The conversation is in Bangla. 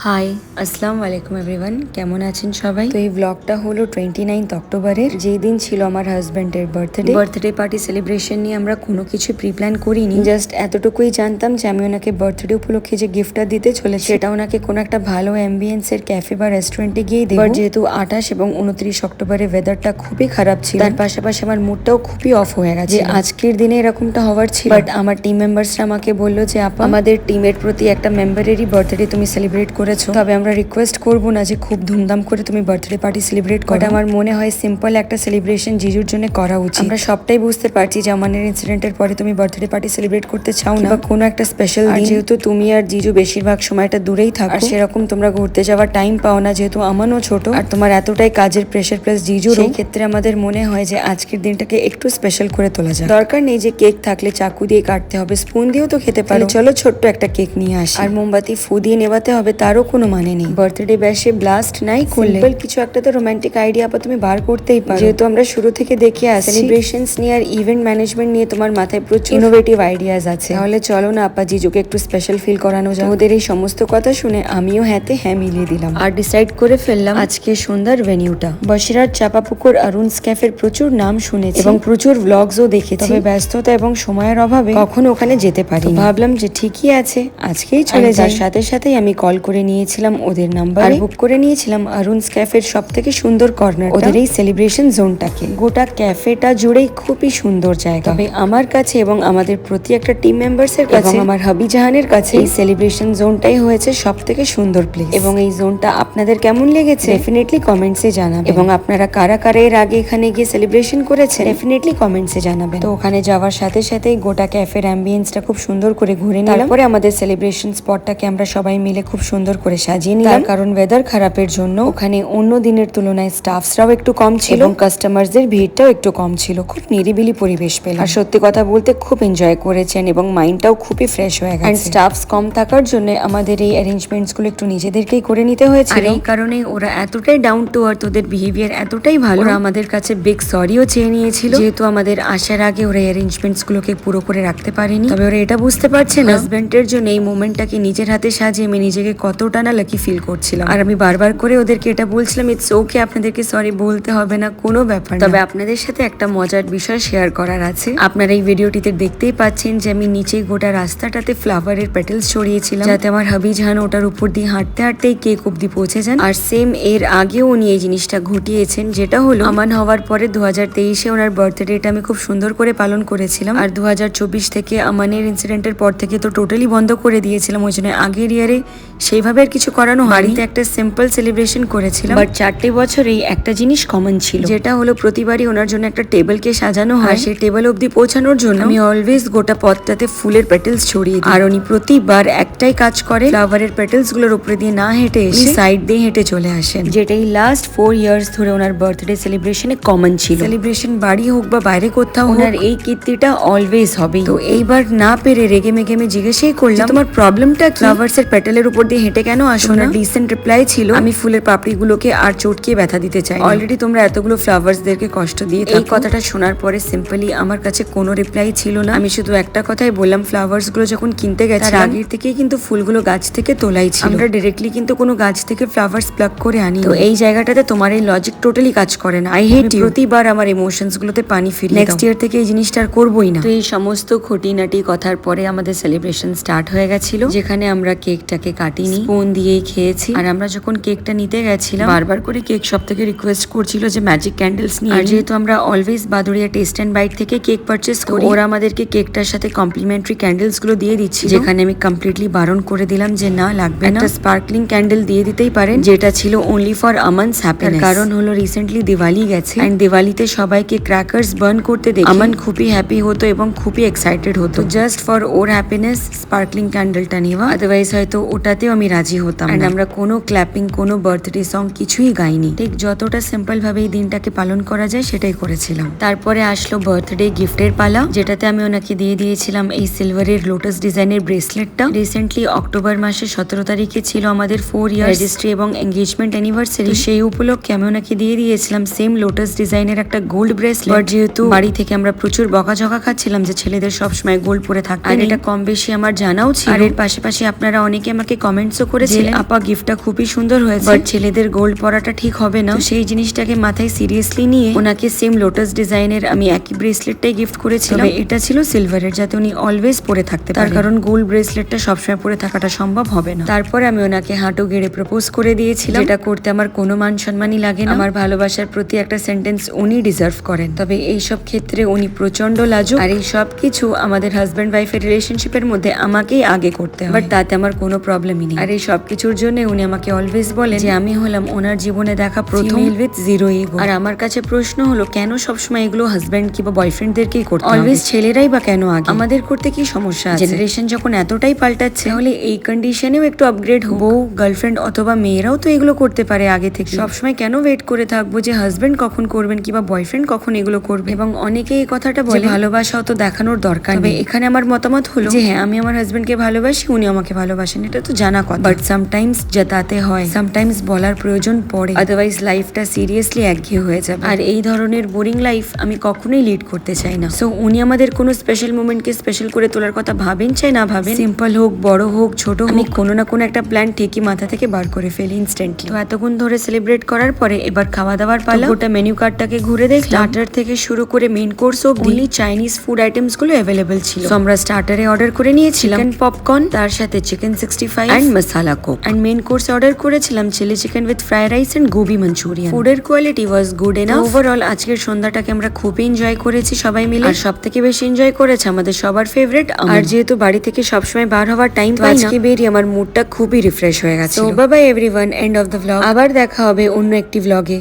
হাই, আসসালামু আলাইকুম এভরিওয়ান। কেমন আছেন সবাই? তো এই ব্লগটা হলো 29 অক্টোবরের, যেই দিন ছিল আমার হাজব্যান্ডের বার্থডে পার্টি সেলিব্রেশন নিয়ে আমরা কোনো কিছু প্রি প্ল্যান করিনি। জাস্ট এতটুকুই জানতাম যে আমি ওনাকে বার্থডে উপলক্ষে যে গিফটটা দিতে চলেছি সেটা ওনাকে কোনো একটা ভালো অ্যাম্বিয়েন্সের ক্যাফে বা রেস্টুরেন্টে গিয়েই দেবো। যেহেতু 28 এবং 29 অক্টোবরে ওয়েদারটা খুবই খারাপ ছিল, তার পাশাপাশি আমার মুডটাও খুবই অফ হয়ে গেছে। আজকের দিনে এরকমটা হওয়ার ছিল, বাট আমার টিম মেম্বার্সরা আমাকে বললো যে আপা, আমাদের টিমের প্রতি একটা মেম্বারেরই বার্থডে তুমি সেলিব্রেট করেছো, তবে আমরা রিকোয়েস্ট করবো না যে খুব ধুমধাম করে তুমি বার্থডে পার্টি সেলিব্রেট করো। আমার মনে হয় সিম্পল একটা সেলিব্রেশন জিজুর জন্য করা উচিত। আমরা সবটাই বুঝতে পারছি যে আমানের ইনসিডেন্টের পরে তুমি বার্থডে পার্টি সেলিব্রেট করতে চাও না, বা কোনো একটা স্পেশাল দিন, যেহেতু তুমি আর জিজু বেশিরভাগ সময়টা দূরেই থাকো, আর সেরকম তোমরা ঘুরতে যাওয়ার টাইম পাও না, যেহেতু আমানও ছোট আর তোমার এতটাই কাজের প্রেশার প্লাস জিজুর, সেই ক্ষেত্রে আমাদের মনে হয় যে আজকের দিনটাকে একটু স্পেশাল করে তোলা যায়। দরকার নেই যে কেক থাকলে চাকু দিয়ে কাটতে হবে, স্পুন দিয়েও তো খেতে পারো। চলো ছোট্ট একটা কেক নিয়ে আসি, আর মোমবাতি ফু দিয়ে নেভাতে হবে তারও কোনো মানে নেই। বার্থডে ব্যাশে ব্লাস্ট নাই করলে কিছু একটা তো রোমান্টিক আইডিয়া তুমি বার করতেই পারো, যেহেতু আমরা শুরু থেকে দেখে আসছি সেলিব্রেশনস নিয়ে আর ইভেন্ট ম্যানেজমেন্ট নিয়ে তোমার মাথায় প্রচুর ইনোভেটিভ আইডিয়াজ আছে। তাহলে চলো না আপা জিজুকে একটু স্পেশাল ফিল করানো যায়। ওদের এই সমস্ত কথা শুনে আমিও হ্যাঁতে হ্যাঁ মিলিয়ে দিলাম, আর ডিসাইড করে ফেললাম আজকে সন্ধ্যার ভেনিউটা বসিরহাট চাপাপুকুর অরুণস ক্যাফের প্রচুর নাম শুনেছি এবং প্রচুর ভ্লগসও দেখেছি, তবে ব্যস্ততা এবং সময়ের অভাবে কখনো ওখানে যেতে পারি। ভাবলাম যে ঠিকই আছে আজকেই চলে যাই। সাথে সাথেই আমি কল করে নিয়েছিলাম ওদের নাম্বার, আর বুক করে নিয়েছিলাম অরুণস ক্যাফের সব থেকে সুন্দর কর্নার, ওদের এই সেলিব্রেশন জোনটাকে। গোটা ক্যাফেটা জুড়েই খুবই সুন্দর জায়গা, তবে আমার কাছে এবং আমাদের প্রতি একটা টিম মেম্বার্স এর কাছে, আমার হাবি জাহানের কাছে এই সেলিব্রেশন জোনটাই হয়েছে সব থেকে সুন্দর প্লেস। এবং এই জোনটা আপনাদের কেমন লেগেছে ডেফিনেটলি কমেন্টসে জানাবেন, এবং আপনারা কারা কারা এর আগে এখানে গিয়ে সেলিব্রেশন করেছে ডেফিনেটলি কমেন্টসে জানাবেন। তো ওখানে যাওয়ার সাথে সাথেই গোটা ক্যাফের অ্যাম্বিয়েন্সটা খুব সুন্দর করে ঘুরে নিলাম। তারপরে আমাদের সেলিব্রেশন স্পটটাকে আমরা সবাই মিলে খুব সুন্দর করে সাজিয়ে নিলাম, কারণ ওয়েদার খারাপের জন্য ওখানে অন্য দিনের তুলনায় স্টাফসরাও একটু কম ছিল এবং কাস্টমারদের ভিড়টাও একটু কম ছিল। খুব নিরিবিলি পরিবেশ পেলাম, আর সত্যি কথা বলতে খুব এনজয় করেছেন এবং মাইন্ডটাও খুবই ফ্রেশ হয়ে গেছে। স্টাফস কম থাকার জন্য আমাদের এই অ্যারেঞ্জমেন্টস গুলো একটু নিজেদেরকেই করে নিতে হয়েছিল, আর এই কারণে ওরা এতটাই ডাউন টু আর্থ, ওদের বিহেভিয়ার এতটাই ভালো, ওরা আমাদের কাছে বিগ সরিও চেয়ে নিয়েছিল, যেহেতু আমাদের আসার আগে ওরা অ্যারেঞ্জমেন্টস গুলোকে পুরো করে রাখতে পারেনি। তবে ওরা এটা বুঝতে পারছে না হাজবেন্ডের জন্য এই মোমেন্টটাকে নিজের হাতে সাজিয়ে আমি নিজেকে কতটা না লাকি ফিল করছিলাম। আর আমি বারবার করে ওদেরকে এটা বলছিলাম ইটস ওকে, আপনাদেরকে সরি বলতে হবে না, কোনো ব্যাপার। তবে আপনাদের সাথে একটা মজার বিষয় শেয়ার করার আছে। আপনারা এই ভিডিওটিতে দেখতেই পাচ্ছেন যে আমি নিচে গোটা রাস্তাটাতে ফ্লাওয়ারের পেটেলস ছড়িয়েছিলাম, যাতে আমার হাবি জাহান ওটার উপর দিয়ে হাঁটতে হাঁটতেই কেক অব্দি পৌঁছে যান। আর সেম এর আগেও উনি এই জিনিসটা ঘটিয়েছেন, যেটা হলো আমান হওয়ার পরে 2023-এ ওনার বার্থডেটা আমি খুব সুন্দর করে পালন করেছিলাম, আর 2024 থেকে আমানের ইনসিডেন্টের পর থেকে তো টোটালি বন্ধ করে দিয়েছিলাম। ওই জন্য আগের ইয়ারে সেইভাবে আর কিছু করানো বাড়িতে একটা সিম্পল সেলিব্রেশন করেছিলাম। বাট 4টে বছরেই একটা জিনিস কমন ছিল, যেটা হলো প্রতিবারই ওনার জন্য একটা টেবিলকে সাজানো হয়, সেই টেবিল অব্দি পৌঁছানোর জন্য আমি অলওয়েজ গোটা পথটাতে ফুলের পেটেলস ছড়িয়ে দিই। আর উনি প্রতিবার একটাই কাজ করে, ফ্লাওয়ারের পেটেলস গুলোর উপরে দিয়ে না হেঁটে এসে সাইড দিয়ে হেঁটে চলে আসেন, যেটাই লাস্ট 4 ইয়ার্স ধরে ওনার বার্থডে সেলিব্রেশনে কমন ছিল। সেলিব্রেশন বাড়ি হোক বা বাইরে কোথাও, ওনার এই কীর্তিটা অলওয়েজ হবে। তো এইবার না পেরে রেগে মেগে আমি জিজ্ঞেসই করলাম তোমার প্রবলেমটা কি, ফ্লাওয়ার্স এর পেটেলের উপর দিয়ে হেঁটে কেন আসো না? ডিসেন্ট রিপ্লাই ছিল আমি ফুলের পাপড়িগুলোকে আর চটকিয়ে ব্যথা দিতে চাই, অলরেডি তোমরা এতগুলো ফ্লাওয়ার্সদেরকে কষ্ট দিয়ে। এই কথাটা শোনার পরে সিম্পলি আমার কাছে কোনো রিপ্লাই ছিল না। আমি শুধু একটা কথাই বললাম, ফ্লাওয়ার্স গুলো যখন কিনতে গেছে তার আগের থেকেই কিন্তু ফুলগুলো গাছ থেকে তোলাই ছিল, আমরা ডিরেক্টলি কিন্তু কোনো গাছ থেকে ফ্লাওয়ার্স প্লাক করে আনি। তো এই জায়গাটাতে তোমার এই লজিক টোটালি কাজ করে না। I hate you. প্রতিবার আমার ইমোশনস গুলোতে পানি ফিরিয়ে নেক্সট ইয়ার থেকে এই জিনিসটা আর করবোই না। তো এই সমস্ত খুঁটিনাটি কথার পরে আমাদের সেলিব্রেশন স্টার্ট হয়ে গেছিল, যেখানে আমরা কেকটাকে কাটিনি, স্পুন দিয়েই খেয়েছি। আর আমরা যখন কেকটা নিতে গেছিলাম বারবার করে কেক সব থেকে রিকোয়েস্ট করছিল যে ম্যাজিক ক্যান্ডেলস নিয়ে, আর যেহেতু আমরা always Baduria taste and bite থেকে কেক পারচেস করি, ওরা আমাদেরকে কেকটার সাথে কমপ্লিমেন্টারি ক্যান্ডেলস গুলো দিয়ে দিচ্ছি, যেখানে আমি কমপ্লিটলি বারণ করে দিলাম যে না লাগবে না, একটা স্পার্কলিং ক্যান্ডেল দিয়ে দিতেই পারেন, যেটা ছিল অনলি ফর আমানস হ্যাপিনেস। কারণ হলো রিসেন্টলি দিওয়ালি গেছে, এন্ড দিওয়ালিতে সবাইকে ক্র্যাকার্স বার্ন করতে দেখে আমান খুবই হ্যাপি হতো এবং খুবই এক্সাইটেড হতো, জাস্ট ফর ওর হ্যাপিনেস স্পার্কলিং ক্যান্ডেলটা নেওয়া। আদারওয়াইজ হয়তো ওটাতেও আমি রাজি হতাম না। আমরা কোনো ক্ল্যাপিং, কোনো বার্থডে সং কিছুই গাইনি, ঠিক যতটা সিম্পল ভাবে এই দিনটাকে পালন করা যায় সেটাই করেছিলাম। তারপরে আসলো বার্থডে গিফটের পালা, যেটাতে আমি ওনাকে দিয়ে দিয়েছিলাম এই সিলভারের লোটাস ডিজাইনের ব্রেসলেটটা। রিসেন্টলি অক্টোবর মাসে 17 তারিখে ছিল আমাদের 4 ইয়ার রেজিস্ট্রি এবং এঙ্গেজমেন্ট অ্যানিভার্সারি। সেই উপলক্ষে আমি ওনাকে দিয়ে দিয়েছিলাম সেম লোটাস ডিজাইনের একটা গোল্ড ব্রেসলেট। যেহেতু বাড়ি থেকে আমরা প্রচুর বকাঝকা খাচ্ছিলাম যে ছেলেদের সবসময় গোল্ড পরে থাকতে, আর এটা কম বেশি আমার জানাও ছিল। আর এর পাশাপাশি আপনারা অনেকে আমাকে কমেন্টসও করেছিলেন আপা গিফটটা খুবই সুন্দর হয়েছে, বাট ছেলেদের গোল্ড পরাটা ঠিক হবে না। তো সেই জিনিসটাকে মাথায় সিরিয়াসলি নিয়ে ওনাকে সেম লোটাস ডিজাইনের আমি একই ব্রেসলেটটাই গিফট করেছিলাম। এটা ছিল সিলভারের, যাতে উনি অলওয়েজ পরে থাকতে পারেন, তার কারণ গোল্ড ব্রেসলেটটা সবসময় পরে থাকাটা সম্ভব হবে না। তারপরে আমি ওনাকে হাঁটু গেড়ে প্রপোজ করে দিয়েছিলাম, যেটা করতে আমার কোনো মান সম্মানই লাগে না। আমার ভালোবাসার প্রতি একটা সেন্টেন্স উনি ডিজার্ভ করেন। তবে এইসব ক্ষেত্রে উনি প্রচন্ড লাজুক, আর এই সব কিছু আমাদের হাজব্যান্ড ওয়াইফের রিলেশনশিপের মধ্যে আমাকেই আগে করতে হয়, বাট তাতে আমার কোনো প্রবলেমই নেই। আর এই সব কিছুর জন্য উনি আমাকে অলওয়েজ বলেন যে আমি হলাম ওনার জীবনে দেখা প্রথম উইথ জিরো ইগো। আর আমার কাছে প্রশ্ন হলো, কেন সবসময় এগুলো হাজব্যান্ড কিংবা বয়ফ্রেন্ডদেরকেই করতে হবে? অলওয়েজ ছেলেরাই বা কেন আগে? আমাদের করতে কি সমস্যা আছে? জেনারেশন যখন এতটাই পাল্টাচ্ছে, তাহলে এই কন্ডিশনেও একটু আপগ্রেড হোক। বউ, গার্লফ্রেন্ড অথবা মেয়েরাও তো এগুলো করতে পারে আগে থেকে। সবসময় কেন ওয়েট করে থাকবো যে হাজবেন্ড কখন করবেন কিংবা বয়ফ্রেন্ড কখন এগুলো করবে? এবং অনেকে এই কথাটা বলে ভালোবাসা অত দেখানোর দরকার নেই। এখানে আমার মতামত হলো যে হ্যাঁ, আমি আমার হাজবেন্ডকে ভালোবাসি, উনি আমাকে ভালোবাসেন, এটা তো জানা কথা, বাট সামটাইমস জেতাতে হয়, সামটাইমস বলার প্রয়োজন পড়ে, আদারওয়াইজ লাইফটা সিরিয়াসলি একঘেয়ে হয়ে যাবে। আর এই ধরনের বোরিং লাইফ আমি কখনোই লিড করতে চাই না। সো উনি আমাদের কোনো স্পেশাল মোমেন্টকে স্পেশাল করে তোলার কথা ভাবেন চাই না ভাবেন, সিম্পল হোক, বড় হোক, ছোট হোক, আমি কোনো না কোনো একটা প্ল্যান ঠিকই মাথা থেকে বার করে ফেলি ইনস্ট্যান্টলি। তো এতক্ষণ ধরে সেলিব্রেট করার পরে এবার খাওয়া দাওয়ার পালা। ওটা মেনু কার্ডটাকে ঘুরে দেখ, স্টার্টার থেকে শুরু করে মেইন কোর্স অবধি চাইনিজ ফুড আইটেমস গুলো অ্যাভেলেবেল ছিল। তো আমরা স্টার্টারে অর্ডার করে নিয়েছিলাম চিকেন পপকর্ন, তার সাথে chicken 65 and masala coke, and main course order করেছিলাম chilli chicken with fried rice and gobi Manchurian. ফুডের quality was good enough. Overall আজকের সন্ধ্যাটাকে আমরা খুবই এনজয় করেছি সবাই মিলে। আর সব থেকে বেশি এনজয় করেছে আমাদের সবার ফেভারিট। আর যেহেতু বাড়ি থেকে সবসময় বার হওয়ার টাইম পাই না, আজকে বেরিয়ে আমার মুডটা খুবই রিফ্রেশ হয়ে গেছে। Bye bye everyone, end of the vlog. আবার দেখা হবে অন্য একটি ভ্লগে।